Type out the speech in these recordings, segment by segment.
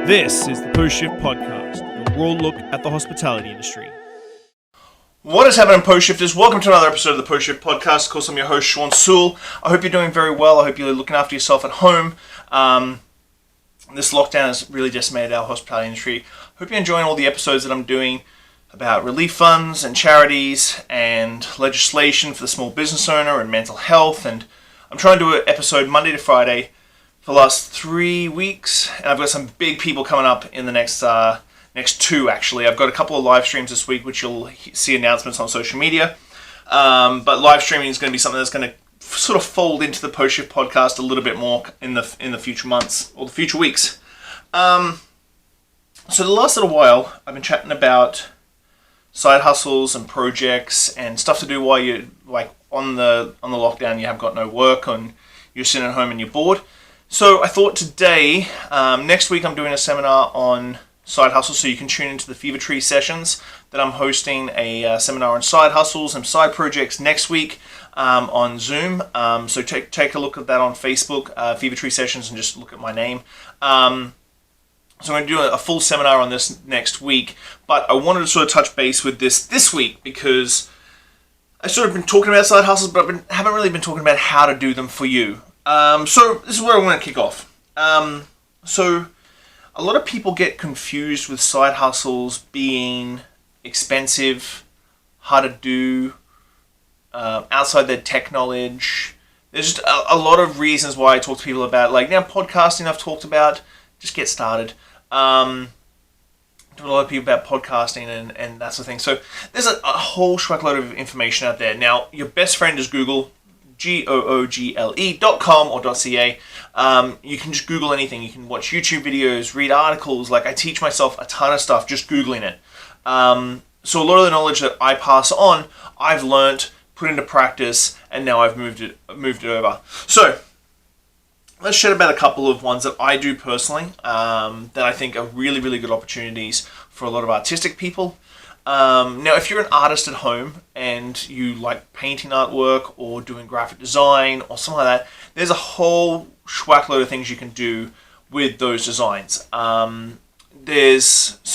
This is the Post Shift Podcast, a raw look at the hospitality industry. What is happening, Post Shifters? Welcome to another episode of the Post Shift Podcast. Of course, I'm your host, Shawn Soole. I hope you're doing very well. I hope you're looking after yourself at home. This lockdown has really decimated our hospitality industry. I hope you're enjoying all the episodes that I'm doing about relief funds and charities and legislation for the small business owner and mental health. And I'm trying to do an episode Monday to Friday for the last 3 weeks. And I've got some big people coming up in the next two, actually. I've got a couple of live streams this week, which you'll see announcements on social media. But live streaming is going to be something that's going to sort of fold into the Post Shift Podcast a little bit more in the future months or the future weeks. So the last little while, I've been chatting about side hustles and projects and stuff to do while you're like on the lockdown. You have got no work and you're sitting at home and you're bored. So I thought today, next week, I'm doing a seminar on side hustles, so you can tune into the Fever Tree sessions that I'm hosting a seminar on side hustles and side projects next week on Zoom. So take a look at that on Facebook, Fever Tree sessions, and just look at my name. So I'm going to do a full seminar on this next week, but I wanted to sort of touch base with this week because I've sort of been talking about side hustles, but haven't really been talking about how to do them for you. So this is where I want to kick off. So a lot of people get confused with side hustles being expensive, hard to do, outside their tech knowledge. There's just a lot of reasons why I talk to people about, like, now podcasting I've talked about, just get started. To a lot of people about podcasting and that sort of thing. So there's a whole truckload of information out there. Now, your best friend is Google. google.com or .ca. You can just Google anything. You can watch YouTube videos, read articles. Like, I teach myself a ton of stuff just Googling it. So a lot of the knowledge that I pass on, I've learnt, put into practice, and now I've moved it over. So let's chat about a couple of ones that I do personally that I think are really, really good opportunities for a lot of artistic people. Now, if you're an artist at home and you like painting artwork or doing graphic design or something like that, there's a whole schwackload of things you can do with those designs. So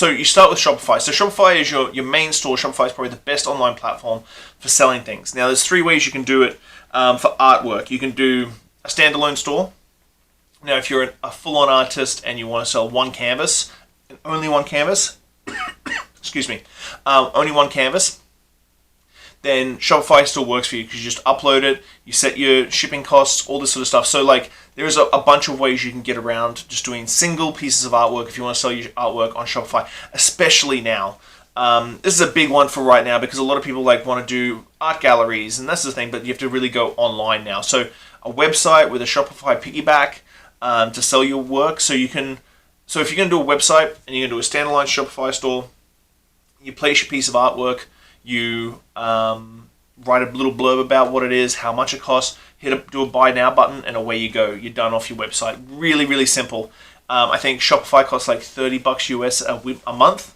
you start with Shopify. So Shopify is your main store. Shopify is probably the best online platform for selling things. Now, there's 3 ways you can do it for artwork. You can do a standalone store. Now, if you're a full-on artist and you want to sell one canvas, and only one canvas, only one canvas, then Shopify still works for you because you just upload it, you set your shipping costs, all this sort of stuff. So, like, there's a bunch of ways you can get around just doing single pieces of artwork if you want to sell your artwork on Shopify, especially now. This is a big one for right now because a lot of people want to do art galleries, and that's the thing, but you have to really go online now. So a website with a Shopify piggyback to sell your work. So if you're going to do a website and you're going to do a standalone Shopify store, you place your piece of artwork, you write a little blurb about what it is, how much it costs, do a buy now button, and away you go. You're done off your website. Really, really simple. I think Shopify costs like $30 US a month,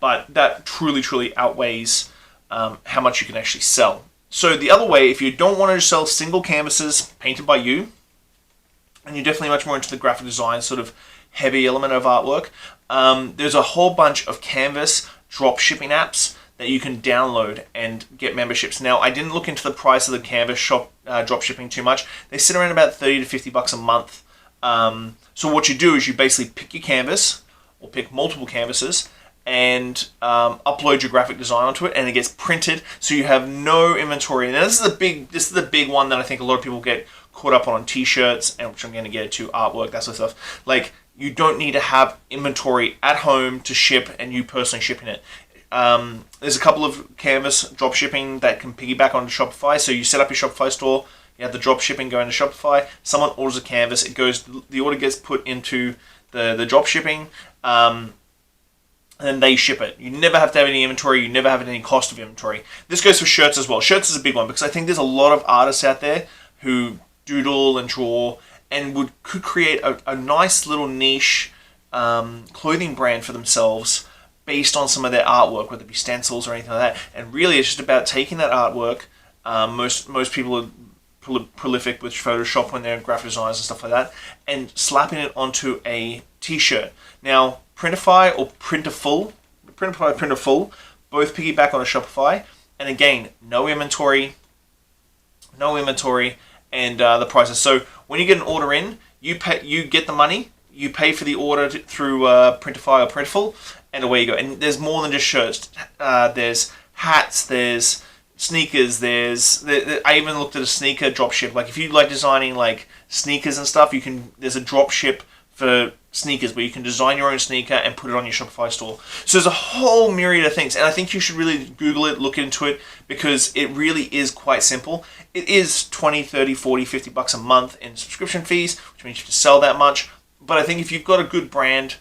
but that truly, truly outweighs how much you can actually sell. So the other way, if you don't want to sell single canvases painted by you, and you're definitely much more into the graphic design sort of heavy element of artwork, there's a whole bunch of canvas drop shipping apps that you can download and get memberships. Now, I didn't look into the price of the canvas shop drop shipping too much. They sit around about $30 to $50 a month. So what you do is you basically pick your canvas or pick multiple canvases and upload your graphic design onto it, and it gets printed, so you have no inventory. Now, this is the big one that I think a lot of people get caught up on t-shirts, and which I'm going to get to, artwork, that sort of stuff. Like, you don't need to have inventory at home to ship and you personally shipping it. There's a couple of canvas drop shipping that can piggyback onto Shopify. So you set up your Shopify store, you have the drop shipping going to Shopify, someone orders a canvas, the order gets put into the drop shipping, and then they ship it. You never have to have any inventory, you never have any cost of inventory. This goes for shirts as well. Shirts is a big one because I think there's a lot of artists out there who doodle and draw and could create a nice little niche clothing brand for themselves based on some of their artwork, whether it be stencils or anything like that. And really, it's just about taking that artwork. Most people are prolific with Photoshop when they're graphic designers and stuff like that, and slapping it onto a t-shirt. Now, Printify or Printerful, both piggyback on a Shopify. And again, no inventory, and the prices. So when you get an order in, you get the money, you pay for the order through Printify or Printful, and away you go. And there's more than just shirts. There's hats, there's sneakers, I even looked at a sneaker dropship. Like if you like designing like sneakers and stuff, there's a dropship for sneakers where you can design your own sneaker and put it on your Shopify store. So there's a whole myriad of things, and I think you should really Google it, look into it, because it really is quite simple. It is 20, 30, 40, 50 bucks a month in subscription fees, which means you have to sell that much. But I think if you've got a good brand,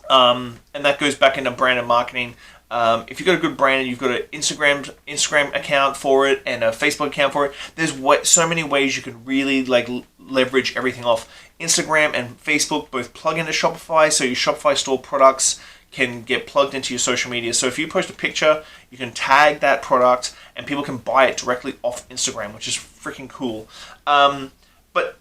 and that goes back into brand and marketing, if you've got a good brand and you've got an Instagram account for it and a Facebook account for it, there's so many ways you can really like leverage everything off. Instagram and Facebook both plug into Shopify, so your Shopify store products can get plugged into your social media. So if you post a picture, you can tag that product and people can buy it directly off Instagram, which is freaking cool. But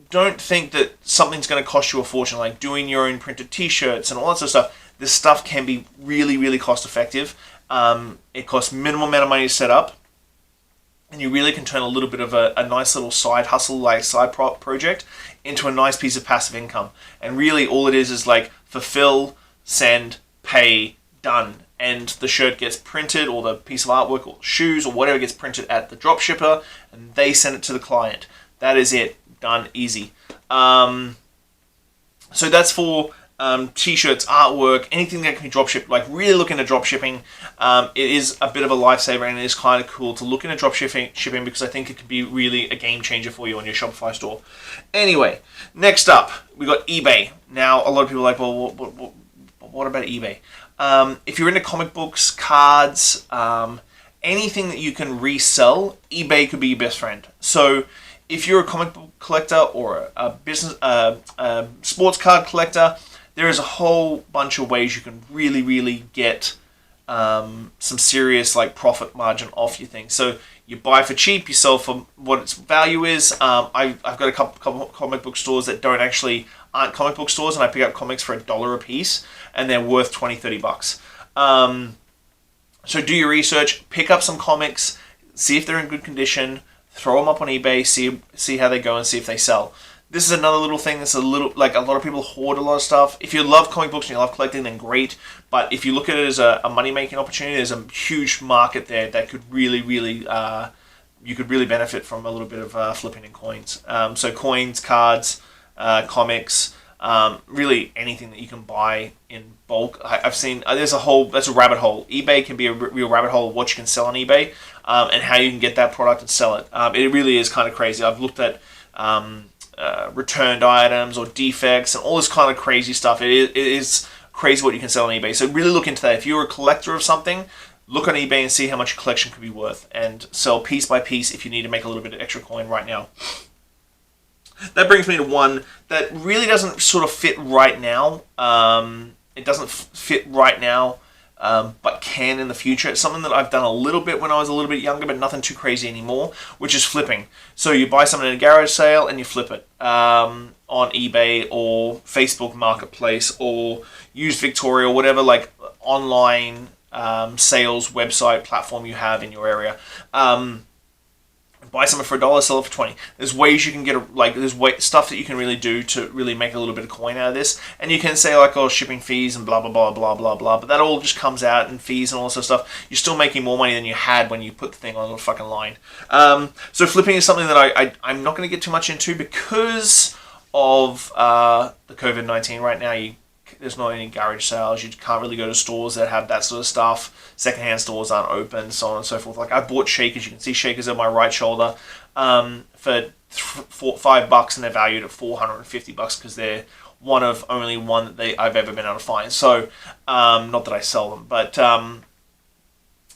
don't think that something's going to cost you a fortune, like doing your own printed t-shirts and all that sort of stuff. This stuff can be really, really cost effective. It costs minimal amount of money to set up, and you really can turn a little bit of a nice little side hustle, like side project, into a nice piece of passive income. And really all it is like fulfill, send, pay, done. And the shirt gets printed, or the piece of artwork, or shoes, or whatever gets printed at the dropshipper, and they send it to the client. That is it. Done. Easy. So that's for t-shirts, artwork, anything that can be dropshipped. Like really look into dropshipping. It is a bit of a lifesaver, and it is kind of cool to look into dropshipping because I think it could be really a game changer for you on your Shopify store. Anyway, next up we got eBay. Now a lot of people are like, well, what about eBay? If you're into comic books, cards, anything that you can resell, eBay could be your best friend. So if you're a comic book collector or a business, sports card collector, there is a whole bunch of ways you can really, really get some serious like profit margin off your thing. So you buy for cheap, you sell for what its value is. I've got a couple comic book stores that aren't comic book stores, and I pick up comics for $1 a piece, and they're worth 20, 30 bucks. So do your research, pick up some comics, see if they're in good condition, throw them up on eBay, see how they go, and see if they sell. This is another little thing that's a lot of people hoard a lot of stuff. If you love comic books and you love collecting, then great. But if you look at it as a money-making opportunity, there's a huge market there that could really, really, you could really benefit from a little bit of flipping in coins. So coins, cards, comics, really anything that you can buy in bulk. I've seen, that's a rabbit hole. eBay can be a real rabbit hole of what you can sell on eBay, and how you can get that product and sell it. It really is kind of crazy. I've looked at returned items or defects and all this kind of crazy stuff. It is crazy what you can sell on eBay. So really look into that. If you're a collector of something, look on eBay and see how much your collection could be worth, and sell piece by piece if you need to make a little bit of extra coin right now. That brings me to one that really doesn't sort of fit right now. It doesn't fit right now, but can in the future. It's something that I've done a little bit when I was a little bit younger, but nothing too crazy anymore, which is flipping. So you buy something in a garage sale and you flip it on eBay or Facebook Marketplace or Used Victoria or whatever like online sales website platform you have in your area. Buy something for $1, sell it for 20. There's ways you can get stuff that you can really do to really make a little bit of coin out of this. And you can say like, oh, shipping fees and blah blah blah blah blah blah, but that all just comes out in fees and all this sort of stuff. You're still making more money than you had when you put the thing on the fucking line. So flipping is something that I'm not going to get too much into because of the COVID-19 right now. There's not any garage sales. You can't really go to stores that have that sort of stuff. Secondhand stores aren't open, so on and so forth. Like I bought shakers. You can see shakers on my right shoulder for $5, and they're valued at $450 because they're one of only one that I've ever been able to find. So not that I sell them, but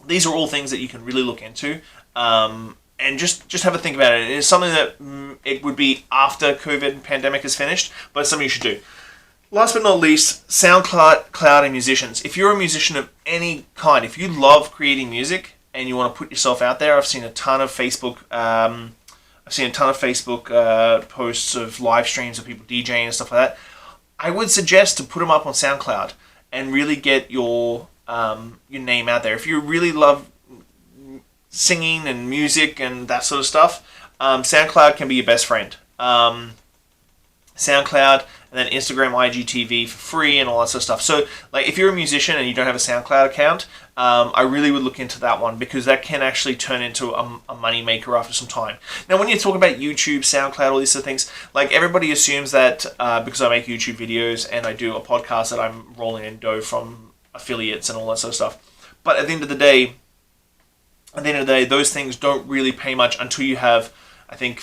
these are all things that you can really look into. And just have a think about it. It is something that it would be after COVID pandemic is finished, but it's something you should do. Last but not least, SoundCloud and musicians. If you're a musician of any kind, if you love creating music and you want to put yourself out there, I've seen a ton of Facebook posts of live streams of people DJing and stuff like that. I would suggest to put them up on SoundCloud and really get your name out there. If you really love singing and music and that sort of stuff, SoundCloud can be your best friend. SoundCloud, and then Instagram, IGTV for free and all that sort of stuff. So, like, if you're a musician and you don't have a SoundCloud account, I really would look into that one, because that can actually turn into a money maker after some time. Now, when you talk about YouTube, SoundCloud, all these sort of things, like, everybody assumes that because I make YouTube videos and I do a podcast that I'm rolling in dough from affiliates and all that sort of stuff. But at the end of the day, those things don't really pay much until you have, I think,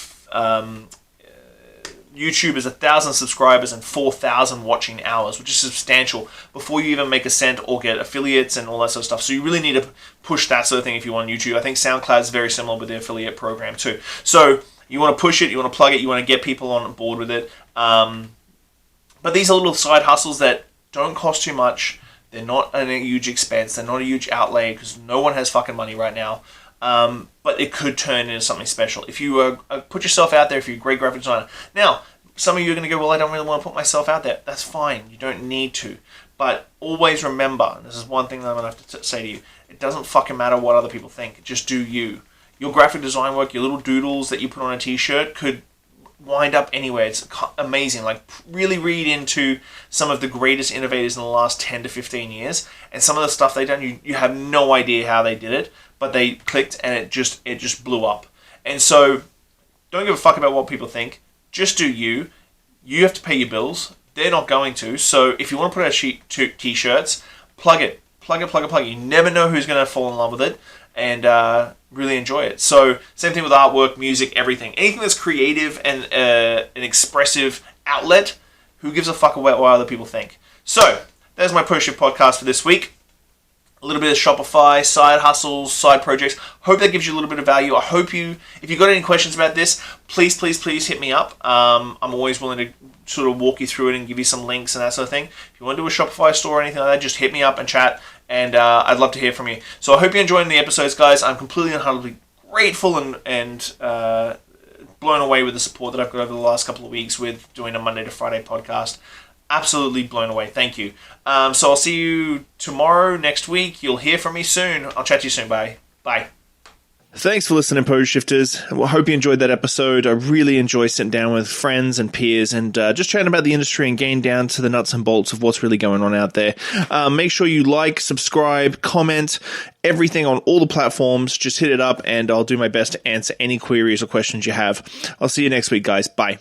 YouTube is 1,000 subscribers and 4,000 watching hours, which is substantial, before you even make a cent or get affiliates and all that sort of stuff. So you really need to push that sort of thing if you want YouTube. I think SoundCloud is very similar with the affiliate program too. So you want to push it, you want to plug it, you want to get people on board with it. But these are little side hustles that don't cost too much. They're not a huge expense. They're not a huge outlay, because no one has fucking money right now. But it could turn into something special. If you put yourself out there, if you're a great graphic designer. Now, some of you are going to go, well, I don't really want to put myself out there. That's fine. You don't need to. But always remember, and this is one thing that I'm going to have to say to you, it doesn't fucking matter what other people think. Just do you. Your graphic design work, your little doodles that you put on a t-shirt could wind up anywhere. It's amazing. Like, really read into some of the greatest innovators in the last 10 to 15 years, and some of the stuff they've done, you have no idea how they did it, but they clicked and it just blew up. And so, don't give a fuck about what people think. Just do you. You have to pay your bills. They're not going to. So if you want to put out t-shirts, plug it. Plug it. You never know who's going to fall in love with it and really enjoy it. So same thing with artwork, music, everything. Anything that's creative and an expressive outlet, who gives a fuck about what other people think? So there's my Push Shift podcast for this week. A little bit of Shopify, side hustles, side projects. Hope that gives you a little bit of value. I hope if you've got any questions about this, please hit me up. I'm always willing to sort of walk you through it and give you some links and that sort of thing. If you want to do a Shopify store or anything like that, just hit me up and chat, and I'd love to hear from you. So I hope you're enjoying the episodes, guys. I'm completely and utterly grateful and blown away with the support that I've got over the last couple of weeks with doing a Monday to Friday podcast. Absolutely blown away. Thank you. So I'll see you tomorrow, next week. You'll hear from me soon. I'll chat to you soon. Bye. Bye. Thanks for listening, Pose Shifters. I hope you enjoyed that episode. I really enjoy sitting down with friends and peers and just chatting about the industry and getting down to the nuts and bolts of what's really going on out there. Make sure you like, subscribe, comment, everything on all the platforms. Just hit it up and I'll do my best to answer any queries or questions you have. I'll see you next week, guys. Bye.